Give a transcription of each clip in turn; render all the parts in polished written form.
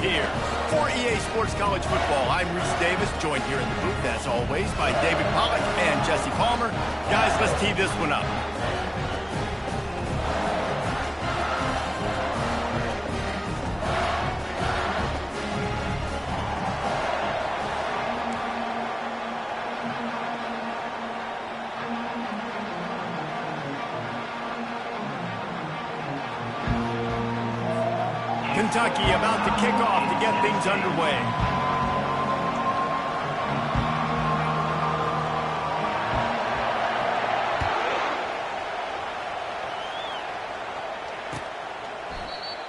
Volunteers. For EA Sports College Football, I'm Reese Davis, joined here in the booth, as always, by David Pollack and Jesse Palmer. Guys, let's tee this one up. Kentucky about to kick off to get things underway.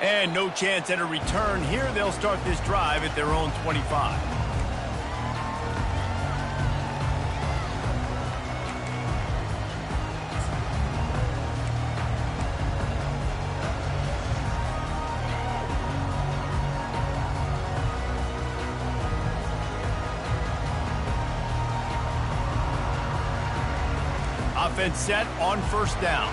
And no chance at a return here. They'll start this drive at their own 25. Offense set on first down.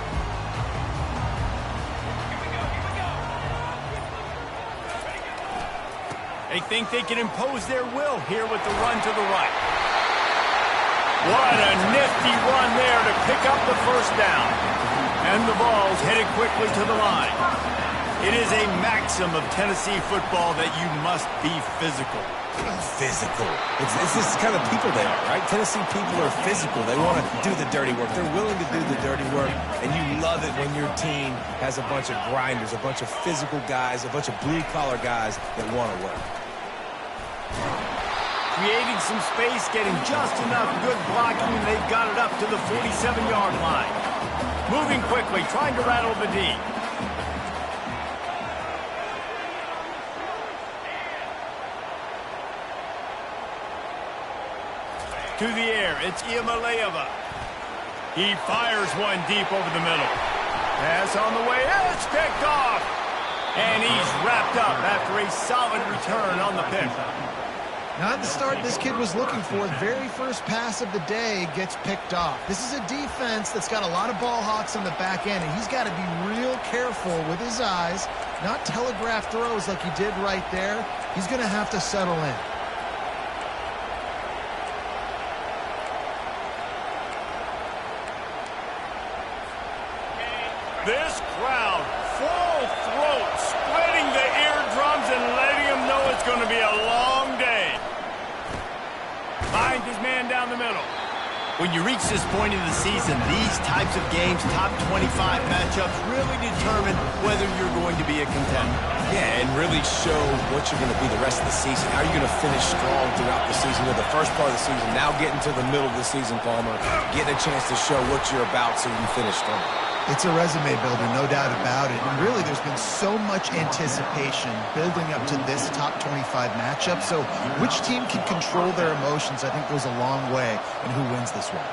They think they can impose their will here with the run to the right. What a nifty run there to pick up the first down. And the ball's headed quickly to the line. It is a maxim of Tennessee football that you must be physical. Physical. It's this kind of people they are, right? Tennessee people are physical. They want to do the dirty work. They're willing to do the dirty work, and you love it when your team has a bunch of grinders, a bunch of physical guys, a bunch of blue-collar guys that want to work. Creating some space, getting just enough good blocking, and they've got it up to the 47-yard line. Moving quickly, trying to rattle the D. To the air, it's Iamaleava. He fires one deep over the middle. Pass on the way, it's picked off. And he's wrapped up after a solid return on the pick. Not the start this kid was looking for. The very first pass of the day gets picked off. This is a defense that's got a lot of ball hawks on the back end, and he's got to be real careful with his eyes, not telegraph throws like he did right there. He's going to have to settle in. This crowd, full throat, splitting the eardrums and letting him know it's going to be a long day. Finds his man down the middle. When you reach this point in the season, these types of games, top 25 matchups, really determine whether you're going to be a contender. Yeah, and really show what you're going to be the rest of the season. How are you going to finish strong throughout the season? With the first part of the season, now getting to the middle of the season, Palmer, getting a chance to show what you're about so you can finish strong. It's a resume builder, no doubt about it. And really, there's been so much anticipation building up to this top 25 matchup. So which team can control their emotions, I think, goes a long way in who wins this one.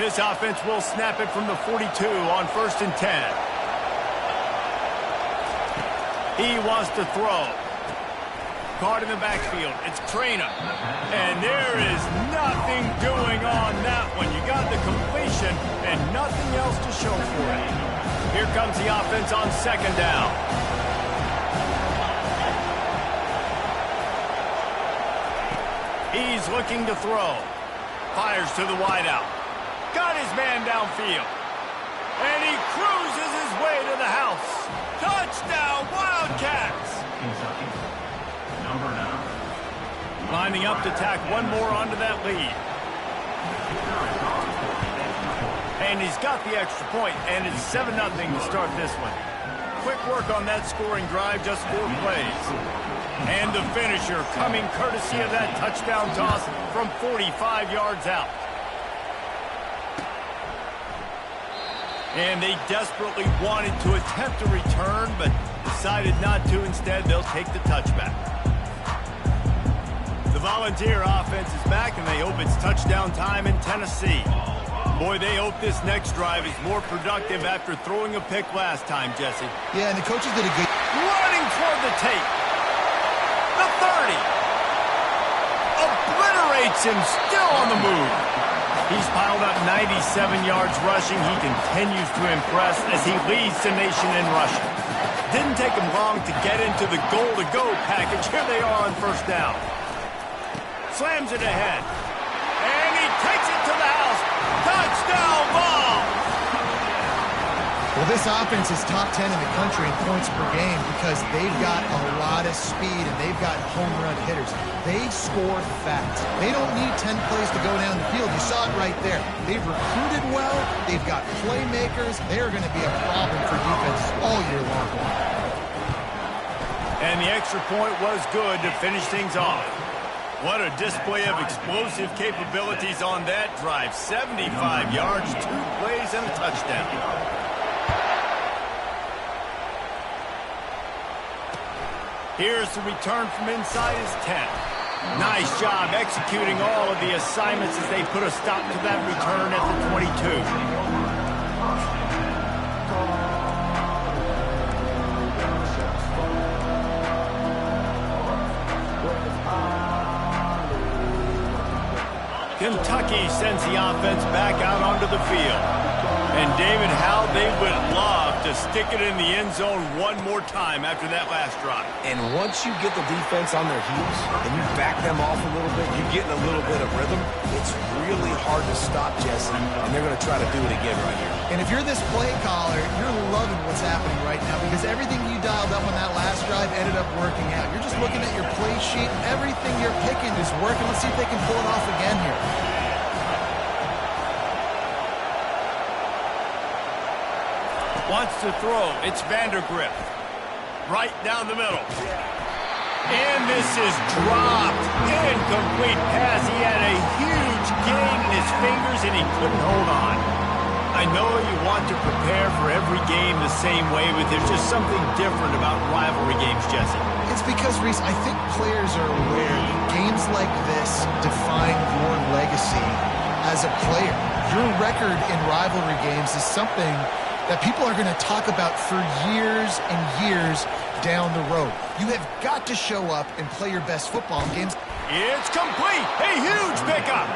This offense will snap it from the 42 on 1st and 10. He wants to throw. Caught in the backfield. It's Trainer. And there is nothing doing on that one. You got the completion and nothing else to show for it. Here comes the offense on 2nd down. He's looking to throw. Fires to the wideout. Got his man downfield. And he cruises his way to the house. Touchdown, Wildcats! Lining up to tack one more onto that lead. And he's got the extra point, and it's 7-0 to start this one. Quick work on that scoring drive, just 4 plays. And the finisher coming courtesy of that touchdown toss from 45 yards out. And they desperately wanted to attempt a return, but decided not to. Instead, they'll take the touchback. The Volunteer offense is back, and they hope it's touchdown time in Tennessee. Boy, they hope this next drive is more productive after throwing a pick last time, Jesse. Yeah, and the coaches did a good... Running toward the tape. The 30. Obliterates him, still on the move. He's piled up 97 yards rushing. He continues to impress as he leads the nation in rushing. Didn't take him long to get into the goal-to-go package. Here they are on first down. Slams it ahead. And he takes it to the house. Touchdown ball! Well, this offense is top 10 in the country in points per game because they've got a lot of speed and they've got home run hitters. They score fast. They don't need 10 plays to go down the field. You saw it right there. They've recruited well. They've got playmakers. They're going to be a problem for defenses all year long. And the extra point was good to finish things off. What a display of explosive capabilities on that drive. 75 yards, 2 plays, and a touchdown. Here's the return from inside his 10. Nice job executing all of the assignments as they put a stop to that return at the 22. Kentucky sends the offense back out onto the field. And David, how they would love to stick it in the end zone one more time after that last drive. And once you get the defense on their heels and you back them off a little bit, you get in a little bit of rhythm, it's really hard to stop, Jesse, and they're going to try to do it again right here. And if you're this play caller, you're loving what's happening right now because everything you dialed up on that last drive ended up working out. You're just looking at your play sheet. Everything you're picking is working. Let's see if they can pull it off again here. Wants to throw. It's Vandergrift. Right down the middle. And this is dropped. Incomplete pass. He had a huge gain in his fingers, and he couldn't hold on. I know you want to prepare for every game the same way, but there's just something different about rivalry games, Jesse. It's because, Reese, I think players are aware that games like this define your legacy as a player. Your record in rivalry games is something that people are going to talk about for years and years down the road. You have got to show up and play your best football in games. It's complete. A huge pickup.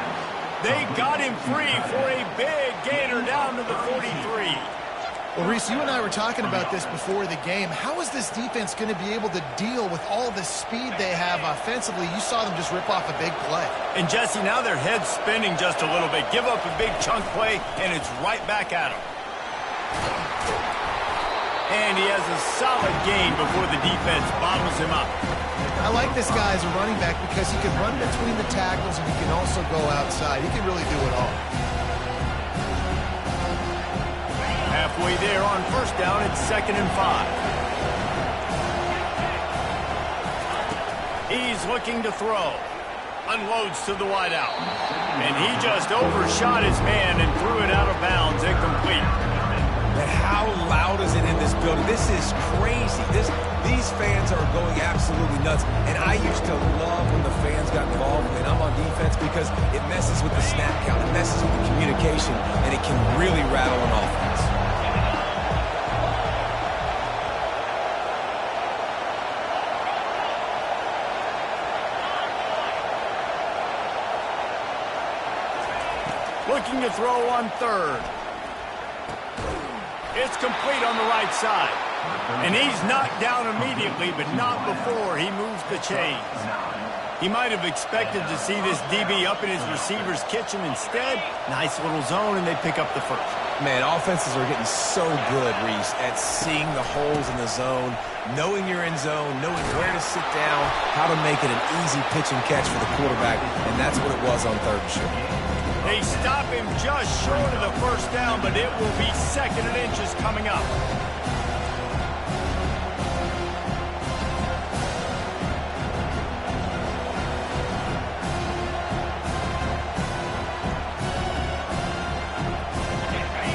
They got him free for a big gainer down to the 43. Well, Reese, you and I were talking about this before the game. How is this defense going to be able to deal with all the speed they have offensively? You saw them just rip off a big play. And, Jesse, now their head's spinning just a little bit. Give up a big chunk play, and it's right back at them. And he has a solid gain before the defense bottles him up. I like this guy as a running back because he can run between the tackles and he can also go outside. He can really do it all. Halfway there on first down, it's 2nd and 5. He's looking to throw. Unloads to the wideout. And he just overshot his man and threw it out of bounds, incomplete. But how loud is it in this building? This is crazy. These fans are going absolutely nuts. And I used to love when the fans got involved when I'm on defense because it messes with the snap count, it messes with the communication, and it can really rattle an offense. Looking to throw on 3rd. It's complete on the right side. And he's knocked down immediately, but not before he moves the chains. He might have expected to see this DB up in his receiver's kitchen. Instead, nice little zone, and they pick up the first. Man, offenses are getting so good, Reese, at seeing the holes in the zone, knowing you're in zone, knowing where to sit down, how to make it an easy pitch and catch for the quarterback, and that's what it was on 3rd and short. They stop him just short of the first down, but it will be 2nd and inches coming up.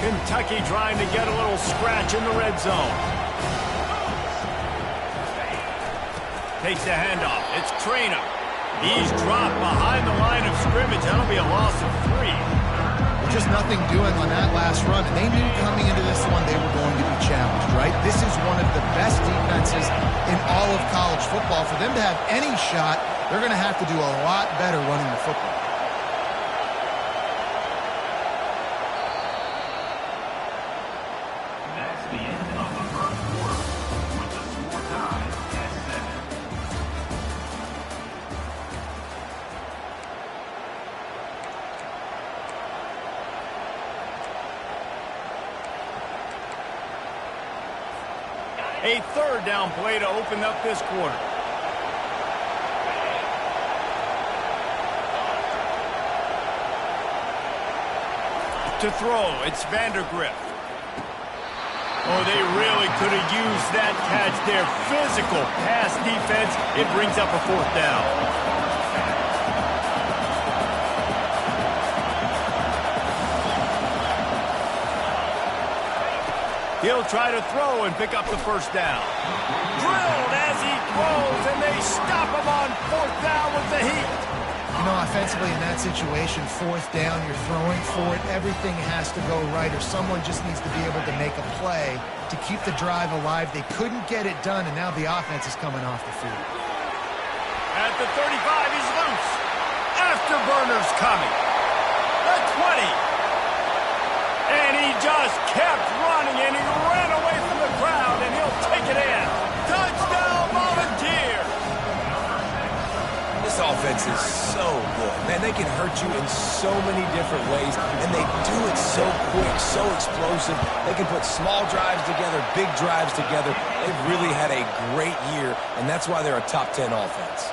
Kentucky trying to get a little scratch in the red zone. Takes the handoff. It's Trainer. He's dropped behind the line of scrimmage. That'll be a loss of 3. Just nothing doing on that last run. And they knew coming into this one they were going to be challenged, right? This is one of the best defenses in all of college football. For them to have any shot, they're going to have to do a lot better running the football. A third down play to open up this quarter. To throw, it's Vandergrift. Oh, they really could have used that catch there. Physical pass defense. It brings up a fourth down. He'll try to throw and pick up the first down. Drilled as he throws, and they stop him on fourth down with the heat. You know, offensively in that situation, fourth down, you're throwing for it. Everything has to go right, or someone just needs to be able to make a play to keep the drive alive. They couldn't get it done, and now the offense is coming off the field. At the 35, he's loose. Afterburner's coming. The 20. And he just kept running, and he ran away from the crowd, and he'll take it in. Touchdown, Volunteer! This offense is so good. Man, they can hurt you in so many different ways, and they do it so quick, so explosive. They can put small drives together, big drives together. They've really had a great year, and that's why they're a top 10 offense.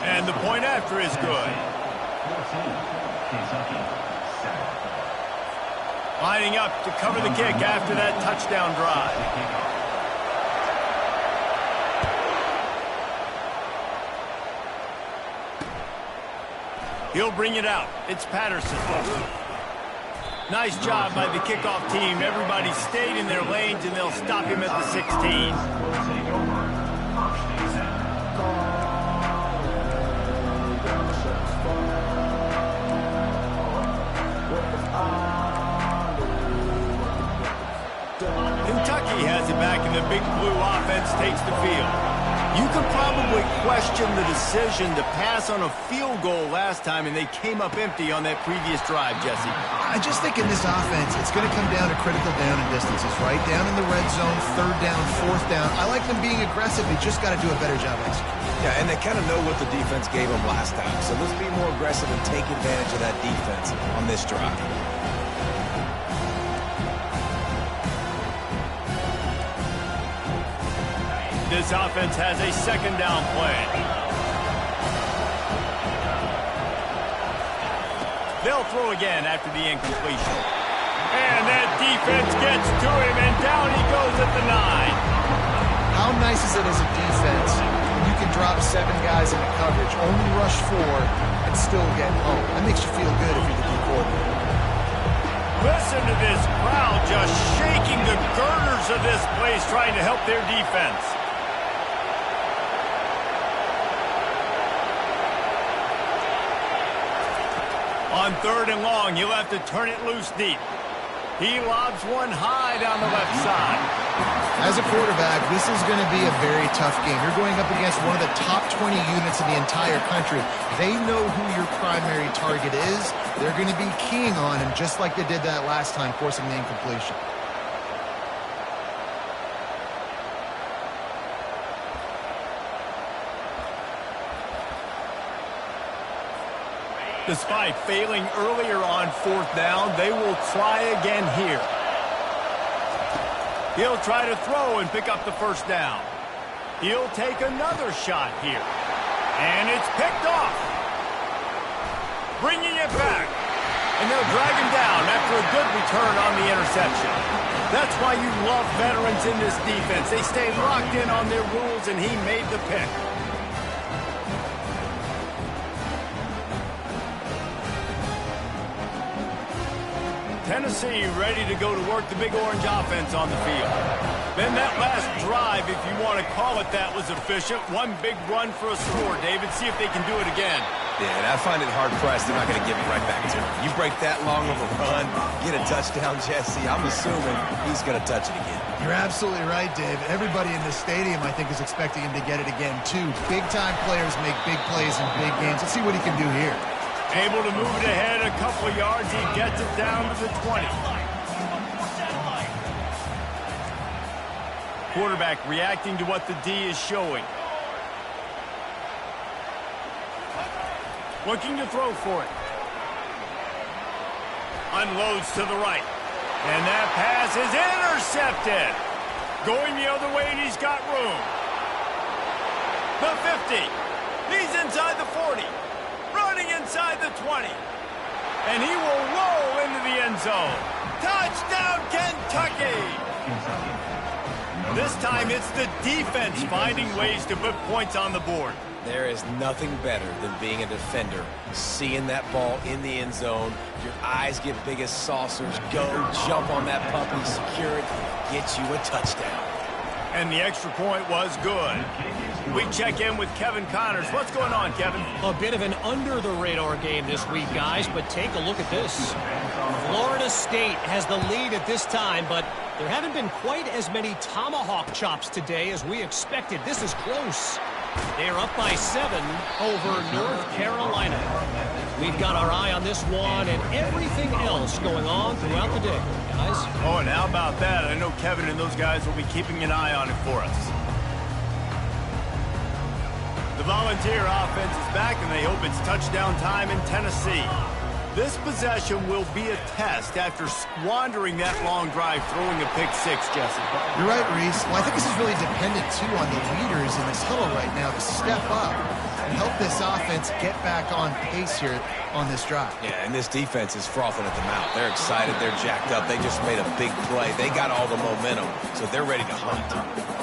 And the point after is good. Lining up to cover the kick after that touchdown drive. He'll bring it out. It's Patterson. Nice job by the kickoff team. Everybody stayed in their lanes, and they'll stop him at the 16. Kentucky has it back, and the big blue offense takes the field. You could probably question the decision to pass on a field goal last time, and they came up empty on that previous drive, Jesse. I just think in this offense, it's going to come down to critical down and distances, right? Down in the red zone, third down, fourth down. I like them being aggressive. They just got to do a better job executing. Yeah, and they kind of know what the defense gave them last time. So let's be more aggressive and take advantage of that defense on this drive. This offense has a second down play. They'll throw again after the incompletion. And that defense gets to him, and down he goes at the 9. How nice is it as a defense when you can drop 7 guys into coverage, only rush 4, and still get home? That makes you feel good if you're the D coordinator. Listen to this crowd just shaking the girders of this place, trying to help their defense. On third and long, he'll have to turn it loose deep. He lobs one high down the left side. As a quarterback, this is going to be a very tough game. You're going up against one of the top 20 units in the entire country. They know who your primary target is. They're going to be keying on him, just like they did that last time, forcing the incompletion. Despite failing earlier on fourth down, they will try again here. He'll try to throw and pick up the first down. He'll take another shot here. And it's picked off. Bringing it back. And they'll drag him down after a good return on the interception. That's why you love veterans in this defense. They stay locked in on their rules, and he made the pick. Tennessee ready to go to work the Big Orange offense on the field. Then that last drive, if you want to call it that, was efficient. One big run for a score, David. See if they can do it again. Yeah, and I find it hard-pressed. They're not going to give it right back to him. You break that long of a run, get a touchdown, Jesse, I'm assuming he's going to touch it again. You're absolutely right, Dave. Everybody in this stadium, I think, is expecting him to get it again, too. Big-time players make big plays in big games. Let's see what he can do here. Able to move it ahead a couple of yards. He gets it down to the 20. Quarterback reacting to what the D is showing. Looking to throw for it. Unloads to the right. And that pass is intercepted. Going the other way, and he's got room. The 50. He's inside the 40. Running inside the 20. And he will roll into the end zone. Touchdown, Kentucky! This time it's the defense finding ways to put points on the board. There is nothing better than being a defender, seeing that ball in the end zone. Your eyes get big as saucers. Go, jump on that puppy, secure it, get you a touchdown. And the extra point was good. We check in with Kevin Connors. What's going on, Kevin? A bit of an under-the-radar game this week, guys, but take a look at this. Florida State has the lead at this time, but there haven't been quite as many tomahawk chops today as we expected. This is close. They're up by 7 over North Carolina. We've got our eye on this one and everything else going on throughout the day, guys. Oh, and how about that? I know Kevin and those guys will be keeping an eye on it for us. The Volunteer offense is back, and they hope it's touchdown time in Tennessee. This possession will be a test after squandering that long drive, throwing a pick six, Jesse. You're right, Reese. Well, I think this is really dependent, too, on the leaders in this huddle right now to step up and help this offense get back on pace here on this drive. Yeah, and this defense is frothing at the mouth. They're excited. They're jacked up. They just made a big play. They got all the momentum, so they're ready to hunt.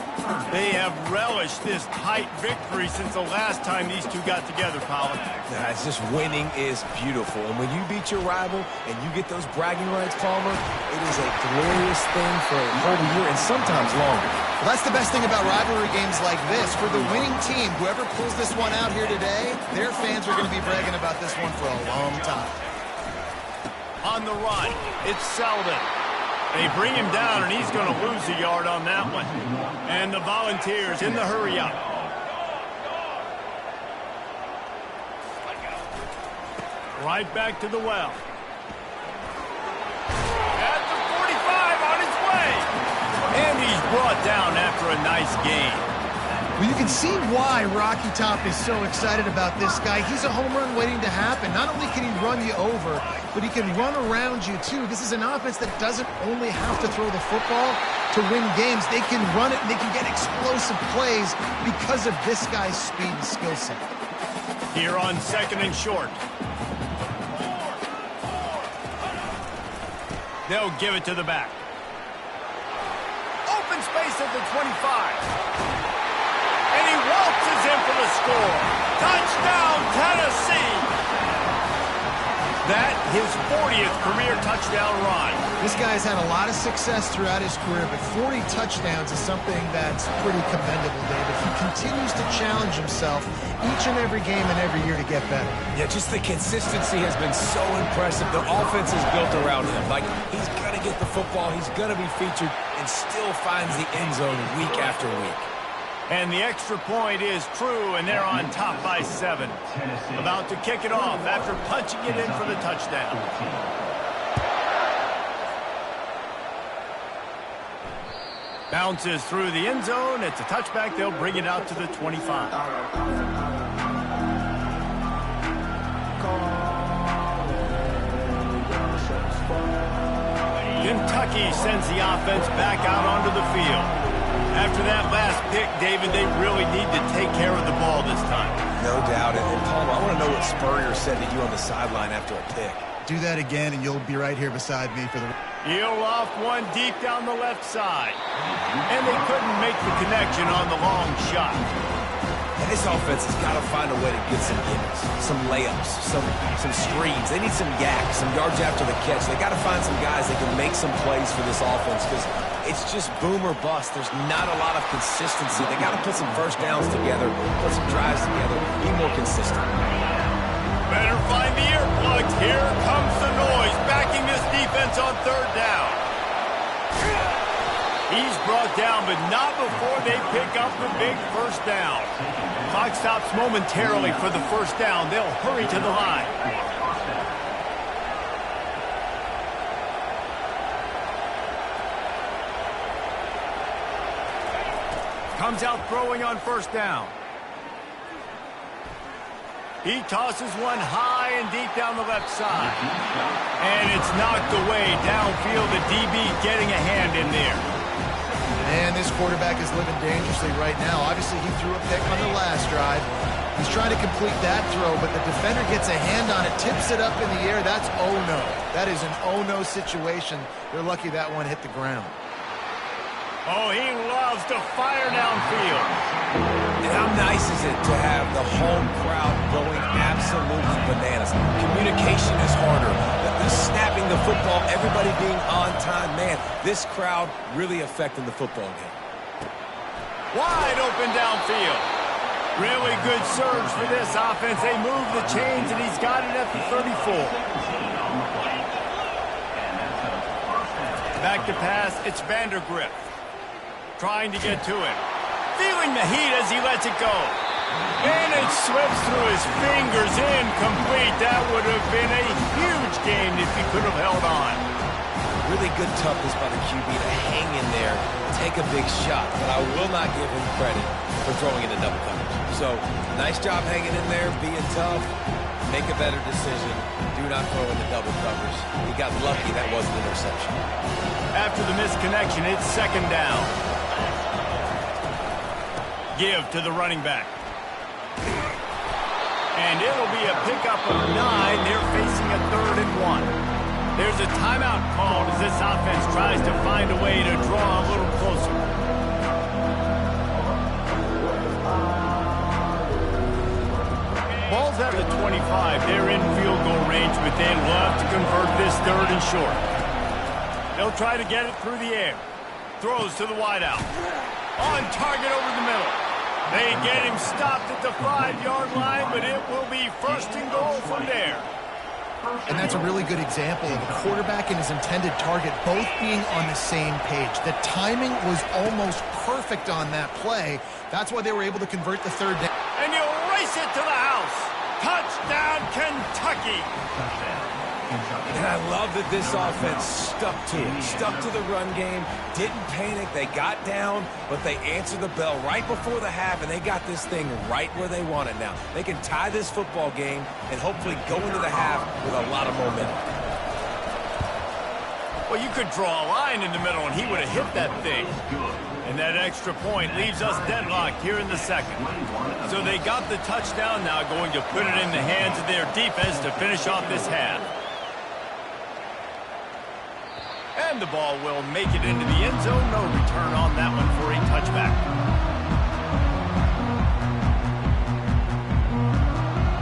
They have relished this tight victory since the last time these two got together, Colin. Yeah, it's just winning is beautiful. And when you beat your rival and you get those bragging rights, Palmer, it is a glorious thing for a whole year and sometimes longer. Well, that's the best thing about rivalry games like this. For the winning team, whoever pulls this one out here today, their fans are going to be bragging about this one for a long time. On the run, it's Selden. They bring him down, and he's going to lose a yard on that one. And the Volunteers in the hurry-up. Right back to the well. At the 45 on his way. And he's brought down after a nice gain. Well, you can see why Rocky Top is so excited about this guy. He's a home run waiting to happen. Not only can he run you over, but he can run around you, too. This is an offense that doesn't only have to throw the football to win games. They can run it, and they can get explosive plays because of this guy's speed and skill set. Here on 2nd and short. They'll give it to the back. Open space at the 25. And he waltzes in for the score. Touchdown, Tennessee! That, his 40th career touchdown run. This guy's had a lot of success throughout his career, but 40 touchdowns is something that's pretty commendable, David. He continues to challenge himself each and every game and every year to get better. Yeah, just the consistency has been so impressive. The offense is built around him. Like, he's going to get the football, he's going to be featured, and still finds the end zone week after week. And the extra point is true, and they're on top by 7. About to kick it off after punching it in for the touchdown. Bounces through the end zone. It's a touchback. They'll bring it out to the 25. Kentucky sends the offense back out onto the field. After that last pick, David, they really need to take care of the ball this time. No doubt. And Palmer, I want to know what Spurrier said to you on the sideline after a pick. Do that again, and you'll be right here beside me for the... He'll off one deep down the left side. And they couldn't make the connection on the long shot. And this offense has got to find a way to get some gimmies, some layups, some screens. They need some yaks, some yards after the catch. They got to find some guys that can make some plays for this offense because it's just boom or bust. There's not a lot of consistency. They got to put some first downs together, put some drives together, be more consistent. Better find the earplugs. Here comes the noise, backing this defense on 3rd down. He's brought down, but not before they pick up the big first down. Clock stops momentarily for the first down. They'll hurry to the line. Comes out throwing on 1st down. He tosses one high and deep down the left side. And it's knocked away downfield. The DB getting a hand in there. And this quarterback is living dangerously right now. Obviously, he threw a pick on the last drive. He's trying to complete that throw, but the defender gets a hand on it, tips it up in the air. That's oh-no. That is an oh-no situation. They're lucky that one hit the ground. Oh, he loves to fire downfield. And how nice is it to have the home crowd going absolutely bananas? Communication is harder. The snapping the football, everybody being on time. Man, this crowd really affecting the football game. Wide open downfield. Really good surge for this offense. They move the chains, and he's got it at the 34. Back to pass, it's Vandergrift. Trying to get to it. Feeling the heat as he lets it go. And it slips through his fingers, incomplete. That would have been a huge gain if he could have held on. Really good toughness by the QB to hang in there, take a big shot, but I will not give him credit for throwing into double coverage. So, nice job hanging in there, being tough, make a better decision. Do not throw into double coverage. He got lucky that wasn't an interception. After the misconnection, it's second down. Give to the running back. And it'll be a pickup of 9. They're facing a 3rd and 1. There's a timeout called as this offense tries to find a way to draw a little closer. Ball's at the 25. They're in field goal range, but they'd love to convert this 3rd and short. They'll try to get it through the air. Throws to the wideout. On target over the middle. They get him stopped at the 5-yard line, but it will be 1st and goal from there. And that's a really good example of a quarterback and his intended target both being on the same page. The timing was almost perfect on that play. That's why they were able to convert the 3rd down. And you'll race it to the house. Touchdown, Kentucky. And I love that this offense stuck to it, stuck to the run game, didn't panic. They got down, but they answered the bell right before the half, and they got this thing right where they want it now. They can tie this football game and hopefully go into the half with a lot of momentum. Well, you could draw a line in the middle, and he would have hit that thing. And that extra point leaves us deadlocked here in the second. So they got the touchdown now, going to put it in the hands of their defense to finish off this half. And the ball will make it into the end zone. No return on that one for a touchback.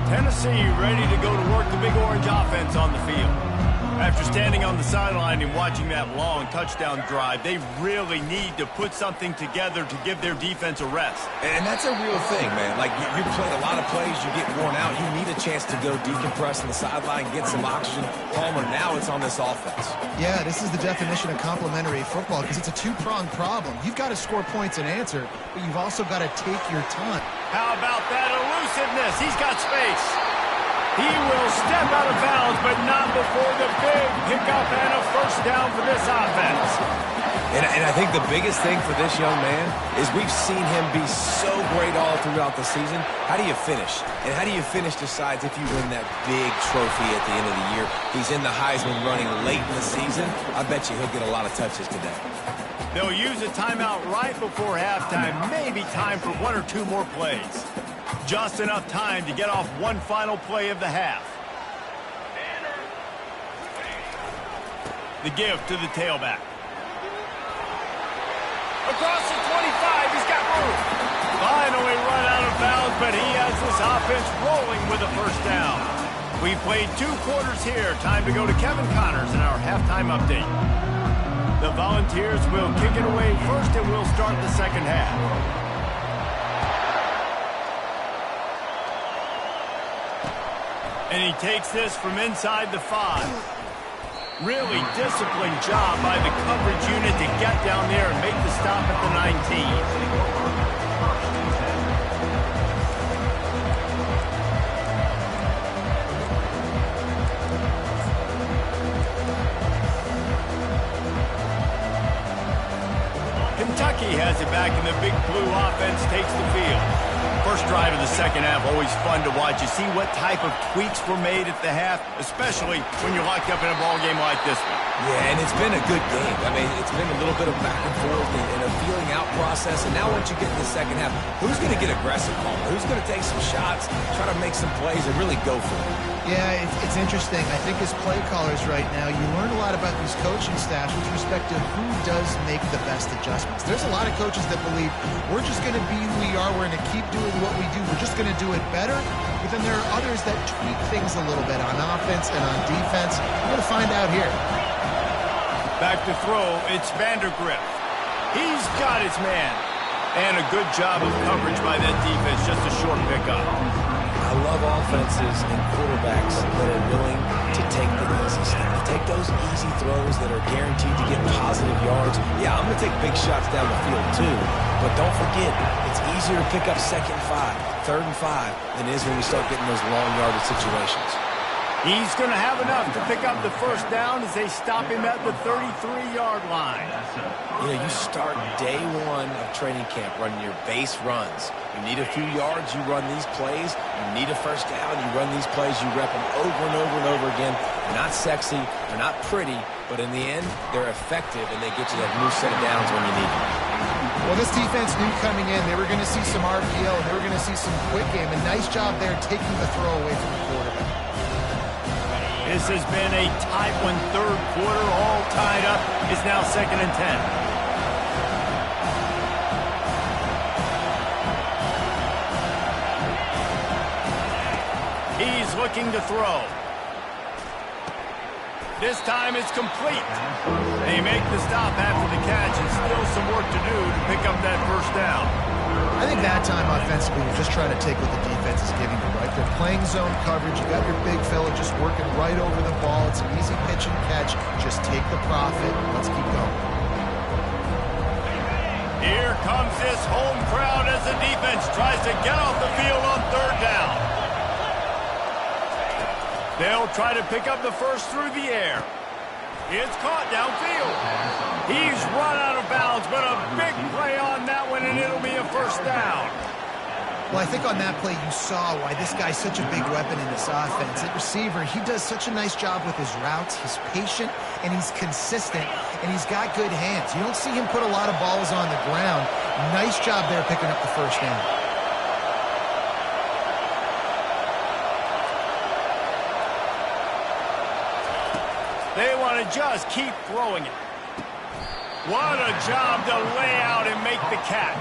Tennessee ready to go to work the Big Orange offense on the field. After standing on the sideline and watching that long touchdown drive, they really need to put something together to give their defense a rest. And that's a real thing, man. Like, you play a lot of plays, you get worn out. You need a chance to go decompress on the sideline, get some oxygen. Palmer, now it's on this offense. Yeah, this is the definition of complementary football because it's a two-pronged problem. You've got to score points and answer, but you've also got to take your time. How about that elusiveness? He's got space. He will step out of bounds, but not before the big pickup and a 1st down for this offense. And I think the biggest thing for this young man is we've seen him be so great all throughout the season. How do you finish? And how do you finish decides if you win that big trophy at the end of the year. He's in the Heisman running late in the season. I bet you he'll get a lot of touches today. They'll use a timeout right before halftime. Maybe time for 1 or 2 more plays. Just enough time to get off one final play of the half. The give to the tailback. Across the 25, he's got room. Finally run out of bounds, but he has this offense rolling with a 1st down. We played 2 quarters here. Time to go to Kevin Connors in our halftime update. The Volunteers will kick it away first, and we'll start the second half. And he takes this from inside the 5. Really disciplined job by the coverage unit to get down there and make the stop at the 19. Kentucky has it back, and the Big Blue offense takes the field. First drive of the second half, always fun to watch. You see what type of tweaks were made at the half, especially when you're locked up in a ball game like this one. Yeah, and it's been a good game. I mean, it's been a little bit of back and forth and a feeling out process. And now once you get in the second half, who's going to get aggressive, Paul? Who's going to take some shots, try to make some plays, and really go for it? Yeah, it's interesting. I think as play callers right now, you learn a lot about these coaching staffs with respect to who does make the best adjustments. There's a lot of coaches that believe we're just going to be who we are. We're going to keep doing what we do. We're just going to do it better. But then there are others that tweak things a little bit on offense and on defense. We're going to find out here. Back to throw, it's Vandergrift. He's got his man. And a good job of coverage by that defense, just a short pickup. I love offenses and quarterbacks that are willing to take the easy stuff. Take those easy throws that are guaranteed to get positive yards. Yeah, I'm going to take big shots down the field too. But don't forget, it's easier to pick up 2nd and 5, 3rd and 5 than it is when you start getting those long yardage situations. He's going to have enough to pick up the first down as they stop him at the 33-yard line. You know, you start day one of training camp running your base runs. You need a few yards, you run these plays. You need a first down, you run these plays. You rep them over and over and over again. They're not sexy, they're not pretty, but in the end, they're effective, and they get you that new set of downs when you need them. Well, this defense knew coming in they were going to see some RPO, and they were going to see some quick game. A nice job there taking the throw away from the quarterback. This has been a tight one, third quarter, all tied up. It's now 2nd and 10. He's looking to throw. This time it's complete. They make the stop after the catch, and still some work to do to pick up that first down. I think that time offensively, you're just trying to take what the defense is giving you, right? They're playing zone coverage. You got your big fella just working right over the ball. It's an easy pitch and catch. Just take the profit. Let's keep going. Here comes this home crowd as the defense tries to get off the field on 3rd down. They'll try to pick up the first through the air. It's caught downfield. He's run out of bounds, but a big play on that one, and it'll be a first down. Well, I think on that play you saw why this guy's such a big weapon in this offense. At receiver, he does such a nice job with his routes. He's patient, and he's consistent, and he's got good hands. You don't see him put a lot of balls on the ground. Nice job there picking up the first down. They want to just keep throwing it. What a job to lay out and make the catch.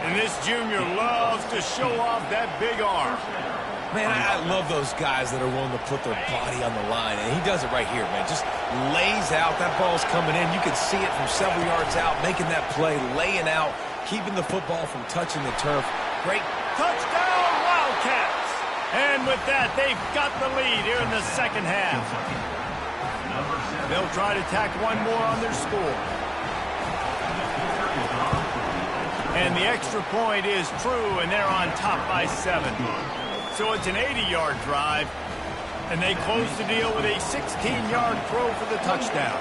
And this junior loves to show off that big arm. Man, I love those guys that are willing to put their body on the line, and he does it right here, man. Just lays out. That ball's coming in. You can see it from several yards out, making that play, laying out, keeping the football from touching the turf. Great. Touchdown, Wildcats. And with that, they've got the lead here in the second half. They'll try to tack one more on their score. And the extra point is true, and they're on top by 7. So it's an 80-yard drive, and they close the deal with a 16-yard throw for the touchdown.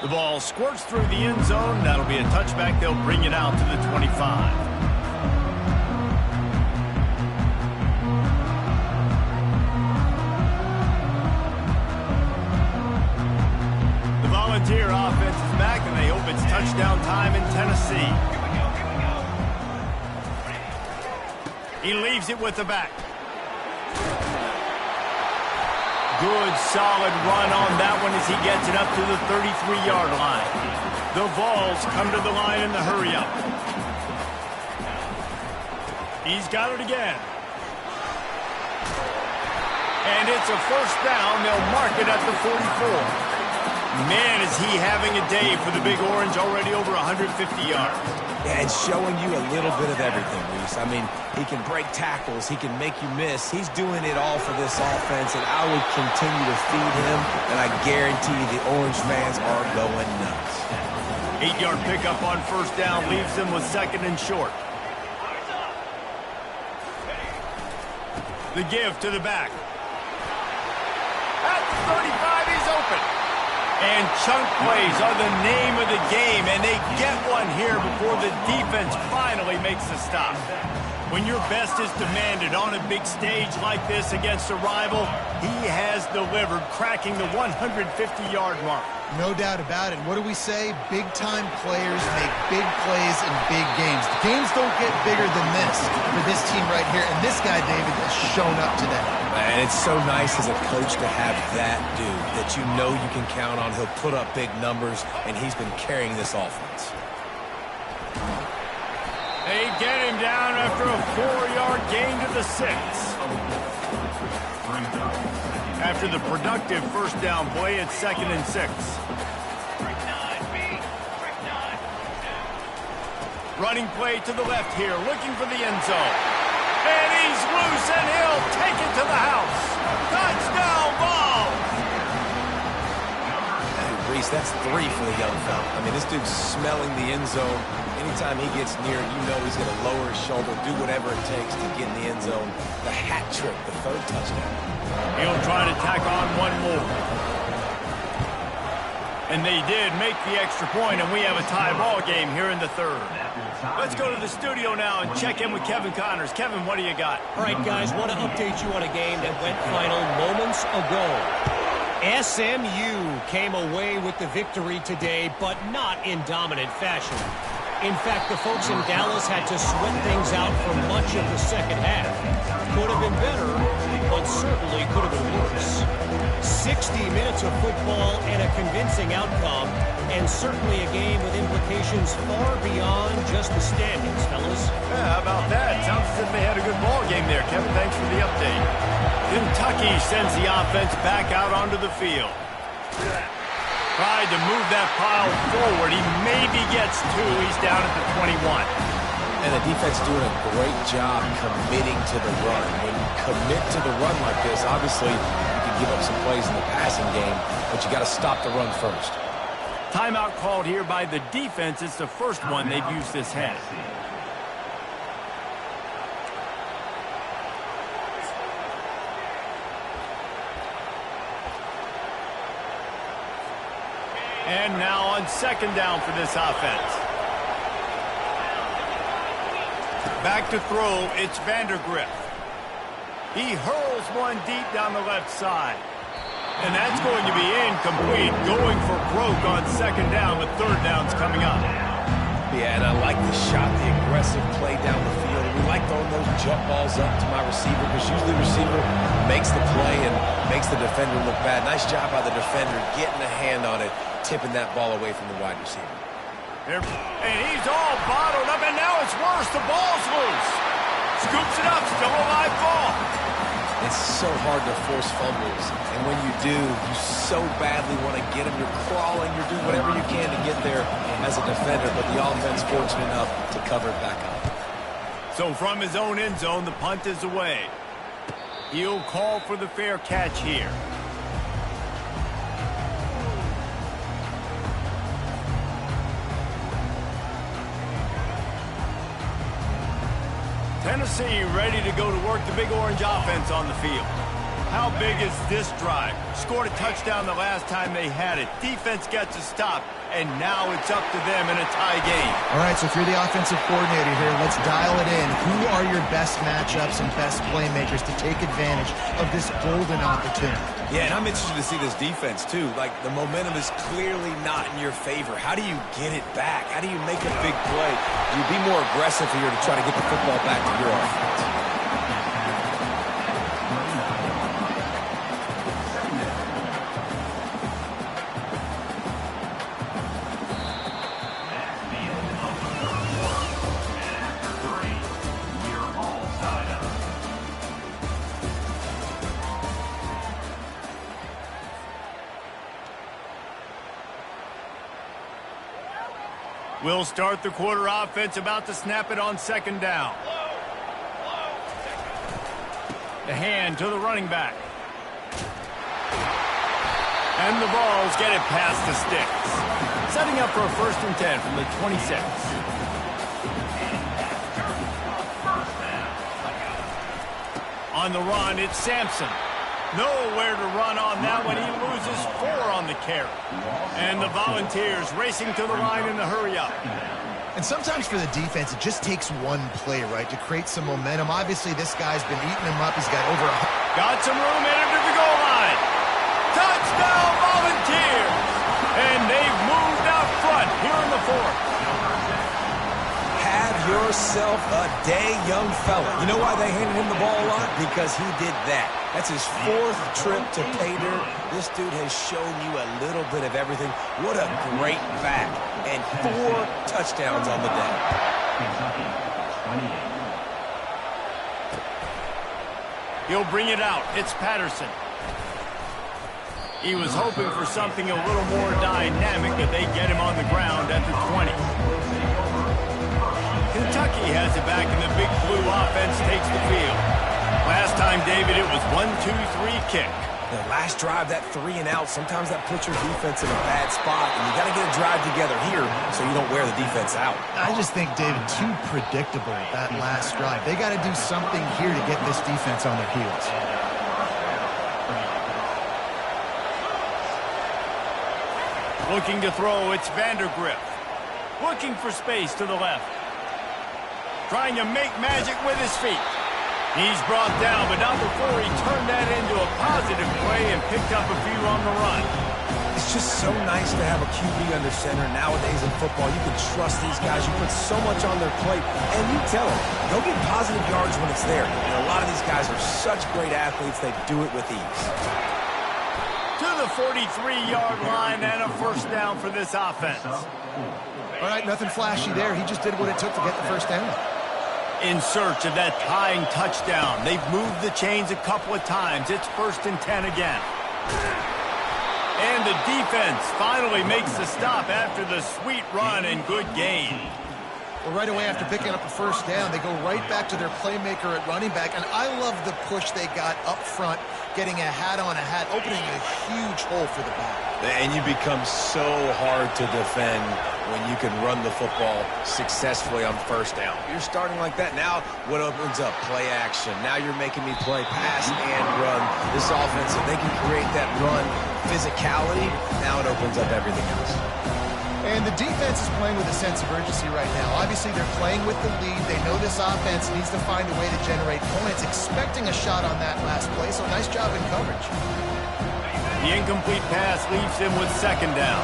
The ball squirts through the end zone. That'll be a touchback. They'll bring it out to the 25. Volunteer offense is back, and they hope it's touchdown time in Tennessee. He leaves it with the back. Good, solid run on that one as he gets it up to the 33-yard line. The Vols come to the line in the hurry-up. He's got it again. And it's a first down. They'll mark it at the 44. Man, is he having a day for the Big Orange, already over 150 yards. Yeah, it's showing you a little bit of everything, Reese. I mean, he can break tackles. He can make you miss. He's doing it all for this offense, and I would continue to feed him, and I guarantee the Orange fans are going nuts. 8-yard pickup on first down leaves them with 2nd and short. The give to the back. At the 35, he's open. And chunk plays are the name of the game, and they get one here before the defense finally makes the stop. When your best is demanded on a big stage like this against a rival, he has delivered, cracking the 150-yard mark. No doubt about it. What do we say? Big-time players make big plays in big games. The games don't get bigger than this for this team right here, and this guy, David, has shown up today. And it's so nice as a coach to have that dude that you know you can count on. He'll put up big numbers, and he's been carrying this offense. They get him down after a 4-yard gain to the 6. After the productive first down play, it's 2nd and 6. Running play to the left here, looking for the end zone. And he's loose, and he'll take it to the house. Touchdown ball! Hey, Reese, that's 3 for the young fella. I mean, this dude's smelling the end zone. Anytime he gets near it, you know he's going to lower his shoulder, do whatever it takes to get in the end zone. The hat trick, the 3rd touchdown. He'll try to tack on one more. And they did make the extra point, and we have a tie ball game here in the 3rd. Let's go to the studio now and check in with Kevin Connors. Kevin, what do you got? All right, guys, want to update you on a game that went final moments ago. SMU came away with the victory today, but not in dominant fashion. In fact, the folks in Dallas had to sweat things out for much of the second half. Could have been better, but certainly could have been worse. 60 minutes of football and a convincing outcome, and certainly a game with implications far beyond just the standings, fellas. Yeah, how about that? Sounds as if they had a good ball game there. Kevin, thanks for the update. Kentucky sends the offense back out onto the field. Tried to move that pile forward. He maybe gets 2. He's down at the 21. And the defense doing a great job committing to the run. When you commit to the run like this, obviously you can give up some plays in the passing game, but you got to stop the run first. Timeout called here by the defense. It's the first one they've used this half. And now on 2nd down for this offense. Back to throw, it's Vandergrift. He hurls one deep down the left side. And that's going to be incomplete. Going for broke on 2nd down, but 3rd down's coming up. Yeah, and I like the shot, the aggressive play down the field. We like throwing those jump balls up to my receiver because usually the receiver makes the play and makes the defender look bad. Nice job by the defender getting a hand on it, tipping that ball away from the wide receiver. And he's all bottled up, and now it's worse. The ball's loose. Scoops it up, still a live ball. It's so hard to force fumbles, and when you do, you so badly want to get them. You're crawling, you're doing whatever you can to get there as a defender, but the offense fortunate enough to cover it back up. So from his own end zone, the punt is away. He'll call for the fair catch here. Tennessee ready to go to work the Big Orange offense on the field. How big is this drive? Scored a touchdown the last time they had it. Defense gets a stop, and now it's up to them in a tie game. All right, so if you're the offensive coordinator here, let's dial it in. Who are your best matchups and best playmakers to take advantage of this golden opportunity? Yeah, and I'm interested to see this defense, too. Like, the momentum is clearly not in your favor. How do you get it back? How do you make a big play? Do you be more aggressive here to try to get the football back to your offense? We'll start the quarter offense, about to snap it on 2nd down. The hand to the running back. And the Vols get it past the sticks. Setting up for a 1st and 10 from the 26. On the run, it's Sampson. Nowhere to run on that one. He loses 4 on the carry. And the Volunteers racing to the line in the hurry-up. And sometimes for the defense, it just takes one play, right, to create some momentum. Obviously, this guy's been eating him up. He's got over Got some room in him to the goal line. Touchdown, Volunteers! And they've moved out front here in the 4th. Have yourself a day, young fella. You know why they handed him the ball a lot? Because he did that. That's his 4th trip to pay dirt. This dude has shown you a little bit of everything. What a great back. And 4 touchdowns on the day. He'll bring it out. It's Patterson. He was hoping for something a little more dynamic, but they get him on the ground at the 20. Kentucky has it back, and the big blue offense takes the field. Last time, David, it was 1-2-3 kick. The last drive, that 3 and out, sometimes that puts your defense in a bad spot, and you got to get a drive together here so you don't wear the defense out. I just think, David, too predictable, that last drive. They got to do something here to get this defense on their heels. Looking to throw, it's Vandergrift. Looking for space to the left. Trying to make magic with his feet. He's brought down, but not before he turned that into a positive play and picked up a few on the run. It's just so nice to have a QB under center. Nowadays in football, you can trust these guys. You put so much on their plate, and you tell them, go get positive yards when it's there. And a lot of these guys are such great athletes, they do it with ease. To the 43-yard line and a 1st down for this offense. All right, nothing flashy there. He just did what it took to get the 1st down. In search of that tying touchdown. They've moved the chains a couple of times. It's 1st and 10 again. And the defense finally makes the stop after the sweet run and good gain. Well, right away after picking up a 1st down, they go right back to their playmaker at running back. And I love the push they got up front, getting a hat on a hat, opening a huge hole for the back. And you become so hard to defend when you can run the football successfully on 1st down. You're starting like that. Now what opens up? Play action. Now you're making me play pass and run. This offense, if they can create that run physicality, now it opens up everything else. And the defense is playing with a sense of urgency right now. Obviously, they're playing with the lead. They know this offense needs to find a way to generate points, expecting a shot on that last play, so nice job in coverage. The incomplete pass leaves him with 2nd down.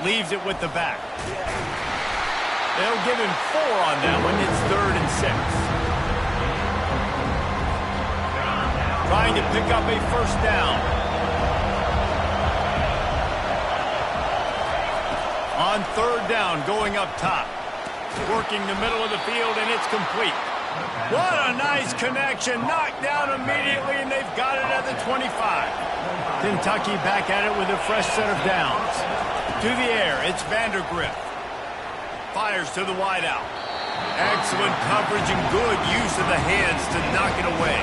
Leaves it with the back. They'll give him 4 on that one. It's 3rd and 6. Trying to pick up a 1st down. On 3rd down, going up top. Working the middle of the field, and it's complete. What a nice connection. Knocked down immediately, and they've got it at the 25. Kentucky back at it with a fresh set of downs. To the air, it's Vandergrift. Fires to the wideout. Excellent coverage and good use of the hands to knock it away.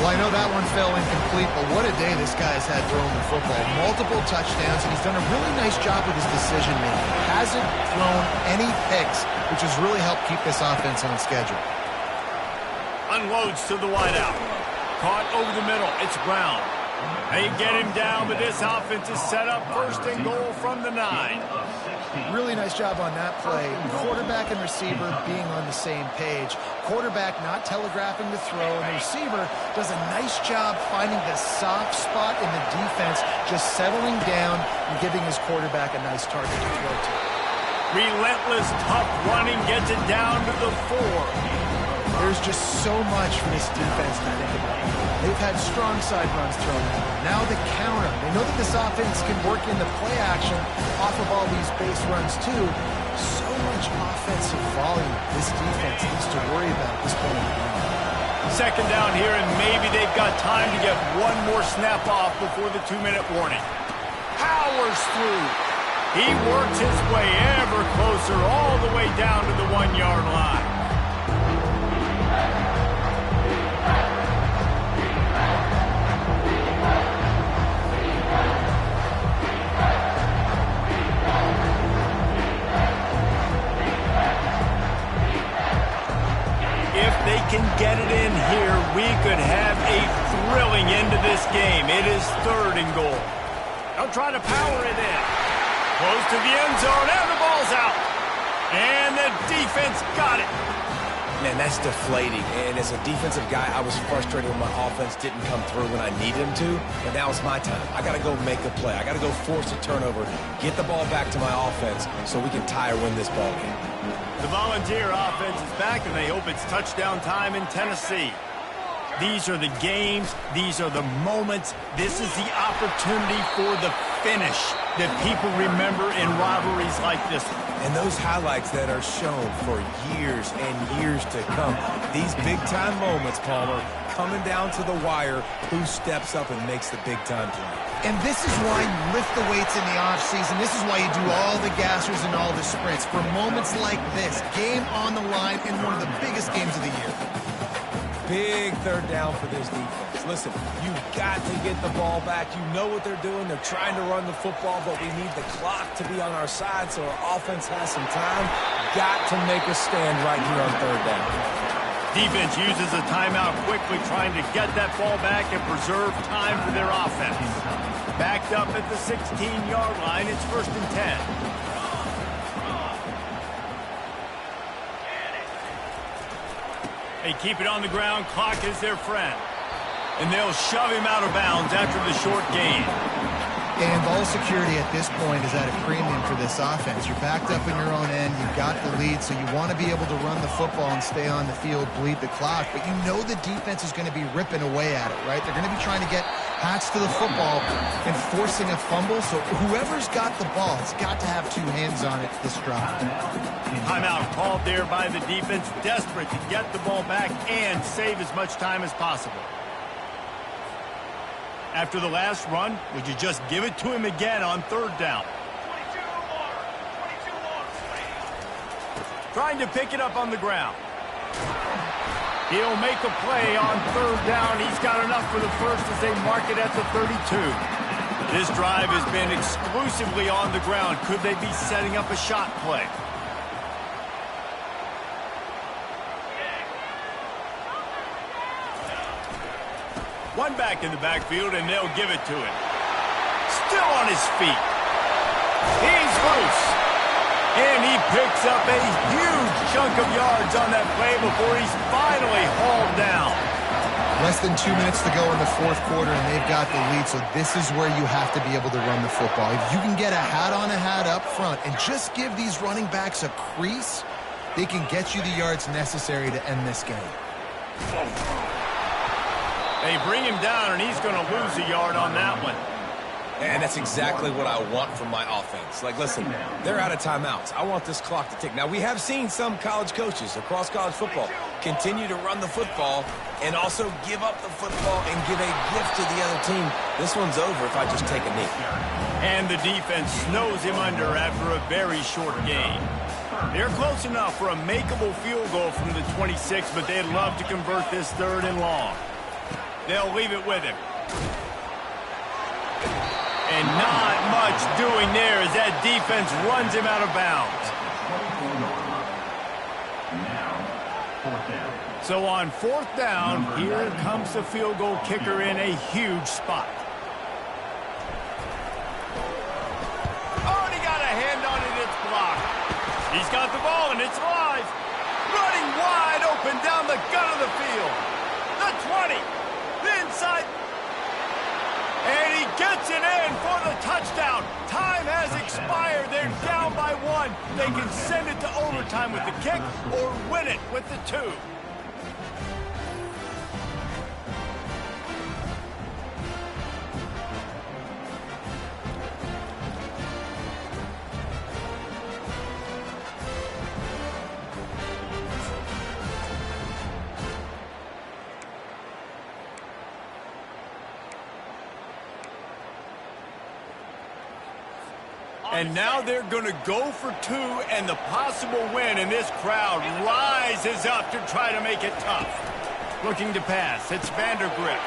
Well, I know that one fell incomplete, but what a day this guy's had throwing the football. Multiple touchdowns, and he's done a really nice job with his decision-making. Hasn't thrown any picks, which has really helped keep this offense on schedule. Unloads to the wideout. Caught over the middle. It's Brown. They get him down, but this offense is set up 1st and goal from the 9. Really nice job on that play. Quarterback and receiver being on the same page. Quarterback not telegraphing the throw, and the receiver does a nice job finding the soft spot in the defense, just settling down and giving his quarterback a nice target to throw to. Relentless, tough running gets it down to the 4. There's just so much for this defense to think about. They've had strong side runs thrown at them. Now the counter. They know that this offense can work in the play action off of all these base runs too. So much offensive volume this defense needs to worry about at this point in the game. 2nd down here, and maybe they've got time to get one more snap off before the 2-minute warning. Powers through. He works his way ever closer all the way down to the 1-yard line. If they can get it in here, we could have a thrilling end to this game. It is 3rd and goal. They'll try to power it in. Close to the end zone, and the ball's out. And the defense got it. Man, that's deflating. And as a defensive guy, I was frustrated when my offense didn't come through when I needed them to. But now it's my time. I got to go make a play. I got to go force a turnover, get the ball back to my offense so we can tie or win this ball game. The Volunteer offense is back, and they hope it's touchdown time in Tennessee. These are the games. These are the moments. This is the opportunity for the finish that people remember in rivalries like this one. And those highlights that are shown for years and years to come. These big-time moments, Palmer, coming down to the wire, who steps up and makes the big-time play. And this is why you lift the weights in the offseason. This is why you do all the gassers and all the sprints. For moments like this, game on the line in one of the biggest games of the year. Big 3rd down for this defense. Listen, you've got to get the ball back. You know what they're doing. They're trying to run the football, but we need the clock to be on our side so our offense has some time. Got to make a stand right here on 3rd down. Defense uses a timeout quickly, trying to get that ball back and preserve time for their offense. Backed up at the 16-yard line, it's 1st and 10. They keep it on the ground. Clock is their friend. And they'll shove him out of bounds after the short gain. And ball security at this point is at a premium for this offense. You're backed up in your own end. You've got the lead, so you want to be able to run the football and stay on the field, bleed the clock. But you know the defense is going to be ripping away at it, right? They're going to be trying to get Hats to the football and forcing a fumble. So whoever's got the ball has got to have 2 hands on it this drive. Timeout called there by the defense, desperate to get the ball back and save as much time as possible. After the last run, would you just give it to him again on 3rd down? Trying to pick it up on the ground. He'll make a play on 3rd down. He's got enough for the first as they mark it at the 32. This drive has been exclusively on the ground. Could they be setting up a shot play? One back in the backfield, and they'll give it to him. Still on his feet. He's loose. And he picks up a huge chunk of yards on that play before he's finally hauled down. Less than 2 minutes to go in the 4th quarter, and they've got the lead, so this is where you have to be able to run the football. If you can get a hat on a hat up front and just give these running backs a crease, they can get you the yards necessary to end this game. They bring him down, and he's going to lose a yard on that one. And that's exactly what I want from my offense. Like, listen, they're out of timeouts. I want this clock to tick. Now, we have seen some college coaches across college football continue to run the football and also give up the football and give a gift to the other team. This one's over if I just take a knee. And the defense snows him under after a very short gain. They're close enough for a makeable field goal from the 26, but they'd love to convert this 3rd and long. They'll leave it with him. And not much doing there as that defense runs him out of bounds. So on 4th down, here comes the field goal kicker in a huge spot. Oh, and he got a hand on it. It's blocked. He's got the ball, and it's live. Running wide open down the gut of the field. The 20. Inside, and he gets it in for the touchdown. Time has expired. They're down by 1. They can send it to overtime with the kick or win it with the 2. And now they're going to go for 2 and the possible win, and this crowd rises up to try to make it tough. Looking to pass, it's Vandergrift.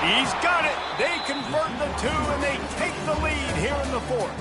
He's got it. They convert the 2, and they take the lead here in the 4th.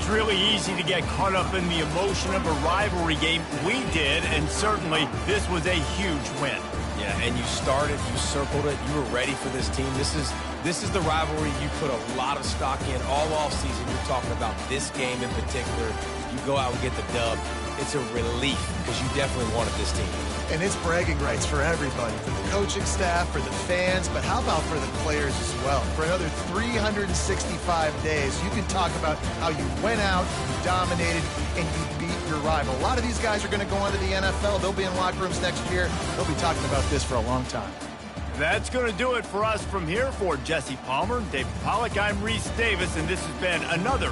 it's really easy to get caught up in the emotion of a rivalry game. We did, and certainly this was a huge win. Yeah, and you started, you circled it, you were ready for this team. This is the rivalry you put a lot of stock in all offseason. You're talking about this game in particular. You go out and get the dub. It's a relief because you definitely wanted this team. And it's bragging rights for everybody, for the coaching staff, for the fans, but how about for the players as well? For another 365 days, you can talk about how you went out, you dominated, and you beat your rival. A lot of these guys are going to go on to the NFL. They'll be in locker rooms next year. They'll be talking about this for a long time. That's going to do it for us from here. For Jesse Palmer, David Pollack, I'm Reese Davis, and this has been another